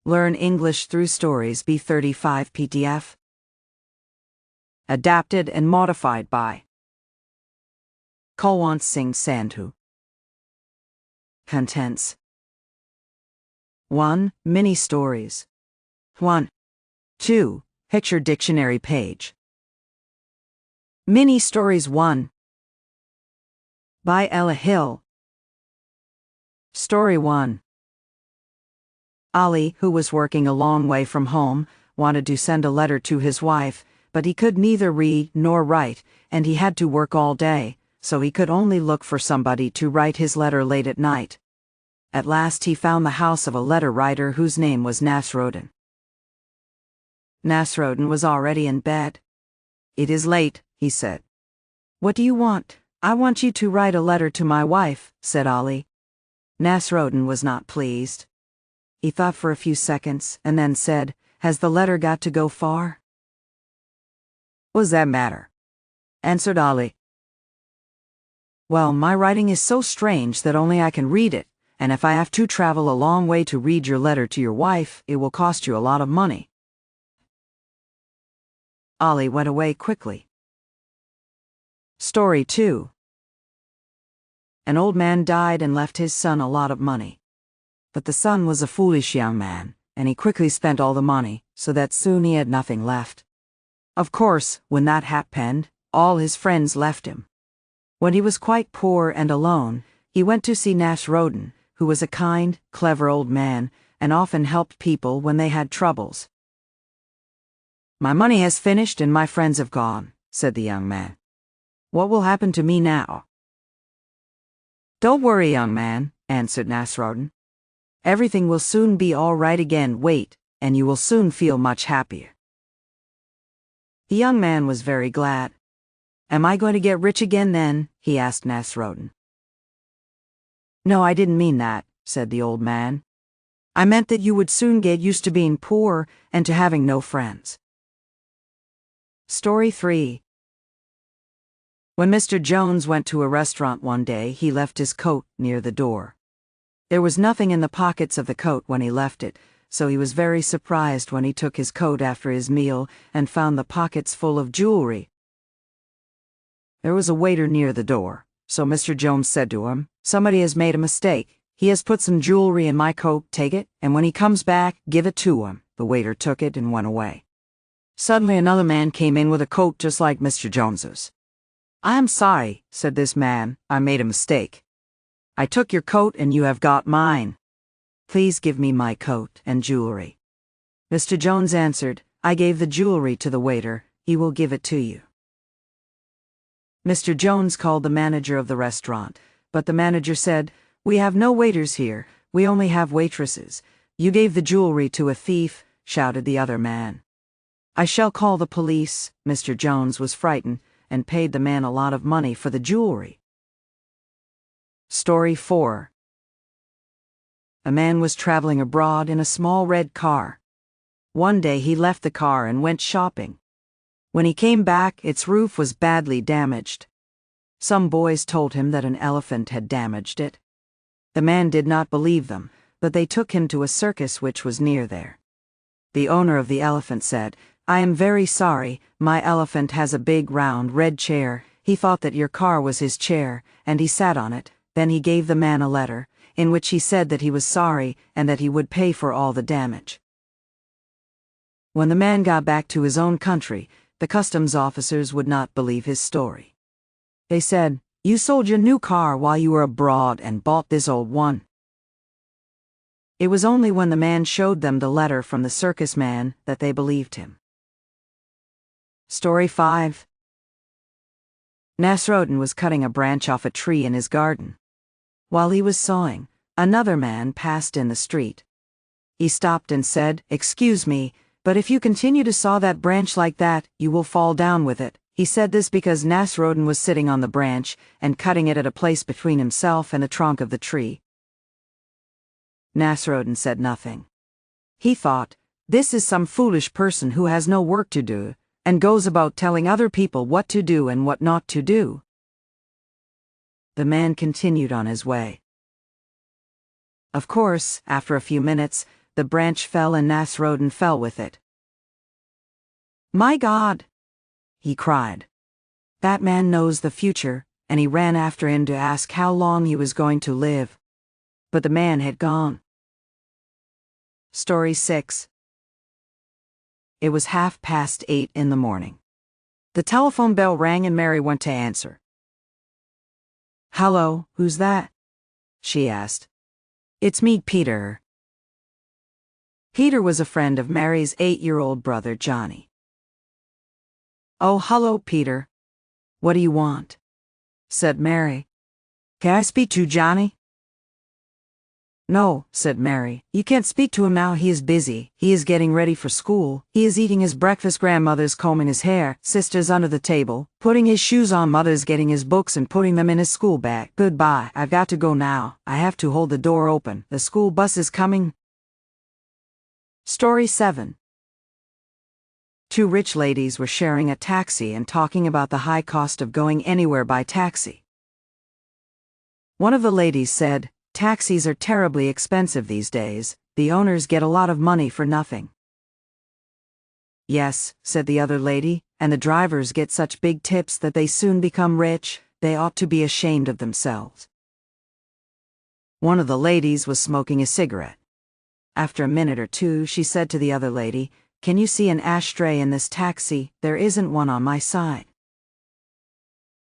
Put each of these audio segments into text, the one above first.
Learn English through stories B35 PDF. Adapted and modified by Kulwant Singh Sandhu. Contents: 1. Mini stories. 1. 2. Picture dictionary page. Mini stories 1. By Ella Hill. Story 1. Ali, who was working a long way from home, wanted to send a letter to his wife, but he could neither read nor write, and he had to work all day, so he could only look for somebody to write his letter late at night. At last he found the house of a letter writer whose name was Nasruddin. Nasruddin was already in bed. "It is late," he said. "What do you want?" "I want you to write a letter to my wife," said Ali. Nasruddin was not pleased. He thought for a few seconds, and then said, "Has the letter got to go far?" "What does that matter?" answered Ali. "Well, my writing is so strange that only I can read it, and if I have to travel a long way to read your letter to your wife, it will cost you a lot of money." Ali went away quickly. Story 2. An old man died and left his son a lot of money. But the son was a foolish young man, and he quickly spent all the money, so that soon he had nothing left. Of course, when that happened, all his friends left him. When he was quite poor and alone, he went to see Nasruddin, who was a kind, clever old man, and often helped people when they had troubles. "My money has finished and my friends have gone," said the young man. "What will happen to me now?" "Don't worry, young man," answered Nasruddin. "Everything will soon be all right again. Wait, and you will soon feel much happier." The young man was very glad. "Am I going to get rich again then?" he asked Nasruddin. "No, I didn't mean that," said the old man. "I meant that you would soon get used to being poor and to having no friends." Story 3. When Mr. Jones went to a restaurant one day, he left his coat near the door. There was nothing in the pockets of the coat when he left it, so he was very surprised when he took his coat after his meal and found the pockets full of jewelry. There was a waiter near the door, so Mr. Jones said to him, "Somebody has made a mistake. He has put some jewelry in my coat. Take it, and when he comes back, give it to him." The waiter took it and went away. Suddenly another man came in with a coat just like Mr. Jones's. "I am sorry," said this man, "I made a mistake. I took your coat and you have got mine. Please give me my coat and jewelry." Mr. Jones answered, "I gave the jewelry to the waiter. He will give it to you." Mr. Jones called the manager of the restaurant, but the manager said, "We have no waiters here. We only have waitresses." "You gave the jewelry to a thief," shouted the other man. "I shall call the police." Mr. Jones was frightened and paid the man a lot of money for the jewelry. Story 4. A man was traveling abroad in a small red car. One day he left the car and went shopping. When he came back, its roof was badly damaged. Some boys told him that an elephant had damaged it. The man did not believe them, but they took him to a circus which was near there. The owner of the elephant said, "I am very sorry, my elephant has a big round red chair. He thought that your car was his chair, and he sat on it." Then he gave the man a letter, in which he said that he was sorry and that he would pay for all the damage. When the man got back to his own country, the customs officers would not believe his story. They said, "You sold your new car while you were abroad and bought this old one." It was only when the man showed them the letter from the circus man that they believed him. Story 5. Nasruddin was cutting a branch off a tree in his garden. While he was sawing, another man passed in the street. He stopped and said, "Excuse me, but if you continue to saw that branch like that, you will fall down with it." He said this because Nasruddin was sitting on the branch and cutting it at a place between himself and the trunk of the tree. Nasruddin said nothing. He thought, "This is some foolish person who has no work to do, and goes about telling other people what to do and what not to do." The man continued on his way. Of course, after a few minutes, the branch fell and Nasrudin fell with it. "My God!" he cried. "That man knows the future," and he ran after him to ask how long he was going to live. But the man had gone. Story 6. It was 8:30 in the morning. The telephone bell rang and Mary went to answer. "Hello, who's that?" she asked. "It's me, Peter." Peter was a friend of Mary's 8-year-old brother, Johnny. "Oh, hello, Peter. What do you want?" said Mary. "Can I speak to Johnny?" "No," said Mary. "You can't speak to him now, he is busy. He is getting ready for school. He is eating his breakfast, grandmother's combing his hair, sister's under the table, putting his shoes on, mother's getting his books and putting them in his school bag. Goodbye, I've got to go now. I have to hold the door open. The school bus is coming." Story 7. Two rich ladies were sharing a taxi and talking about the high cost of going anywhere by taxi. One of the ladies said, "Taxis are terribly expensive these days. The owners get a lot of money for nothing." "Yes," said the other lady, "and the drivers get such big tips that they soon become rich. They ought to be ashamed of themselves." One of the ladies was smoking a cigarette. After a minute or two, she said to the other lady, "Can you see an ashtray in this taxi? There isn't one on my side."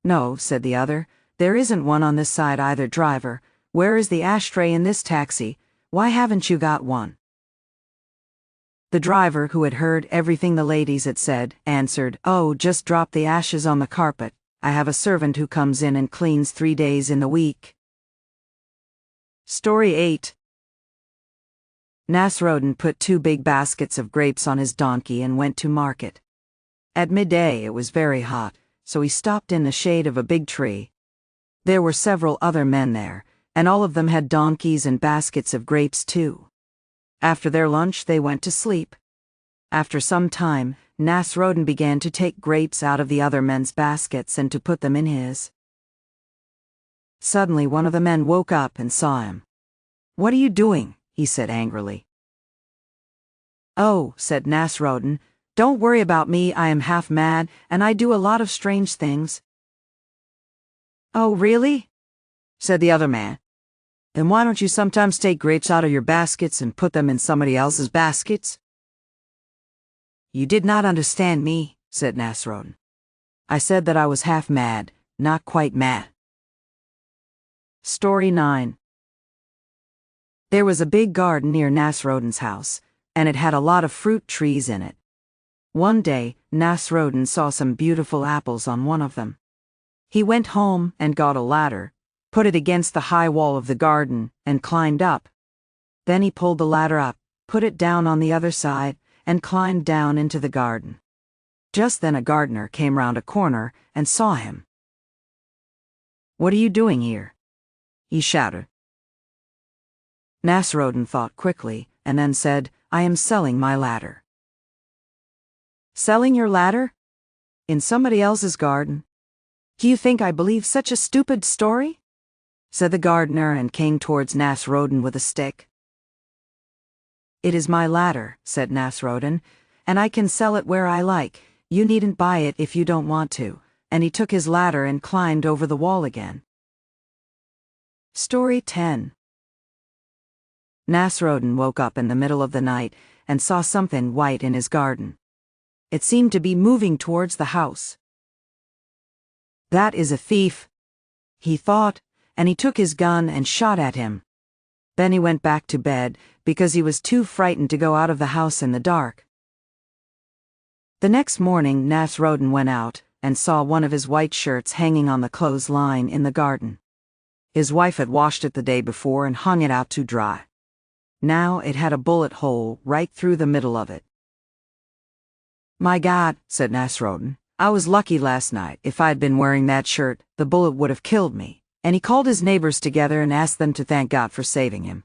"No," said the other, "there isn't one on this side either, driver. Where is the ashtray in this taxi? Why haven't you got one?" The driver, who had heard everything the ladies had said, answered, "Oh, just drop the ashes on the carpet. I have a servant who comes in and cleans 3 days in the week." Story 8. Nasrudin put 2 big baskets of grapes on his donkey and went to market. At midday it was very hot, so he stopped in the shade of a big tree. There were several other men there, and all of them had donkeys and baskets of grapes too. After their lunch they went to sleep. After some time, Nasrudin began to take grapes out of the other men's baskets and to put them in his. Suddenly one of the men woke up and saw him. "What are you doing?" he said angrily. "Oh," said Nasrudin, "don't worry about me, I am half mad, and I do a lot of strange things." "Oh, really?" said the other man. "Then why don't you sometimes take grapes out of your baskets and put them in somebody else's baskets?" "You did not understand me," said Nasrudin. "I said that I was half mad, not quite mad." Story 9. There was a big garden near Nasrudin's house, and it had a lot of fruit trees in it. One day, Nasrudin saw some beautiful apples on one of them. He went home and got a ladder, put it against the high wall of the garden, and climbed up. Then he pulled the ladder up, put it down on the other side, and climbed down into the garden. Just then a gardener came round a corner and saw him. "What are you doing here?" he shouted. Nasrudin thought quickly, and then said, "I am selling my ladder." "Selling your ladder? In somebody else's garden? Do you think I believe such a stupid story?" said the gardener and came towards Nasrudin with a stick. "It is my ladder," said Nasrudin, "and I can sell it where I like. You needn't buy it if you don't want to," and he took his ladder and climbed over the wall again. Story 10. Nasrudin woke up in the middle of the night and saw something white in his garden. It seemed to be moving towards the house. "That is a thief," he thought, and he took his gun and shot at him. Then he went back to bed because he was too frightened to go out of the house in the dark. The next morning Nasrudin went out and saw one of his white shirts hanging on the clothesline in the garden. His wife had washed it the day before and hung it out to dry. Now it had a bullet hole right through the middle of it. "My God," said Nasrudin, "I was lucky last night. If I'd been wearing that shirt, the bullet would have killed me." And he called his neighbors together and asked them to thank God for saving him.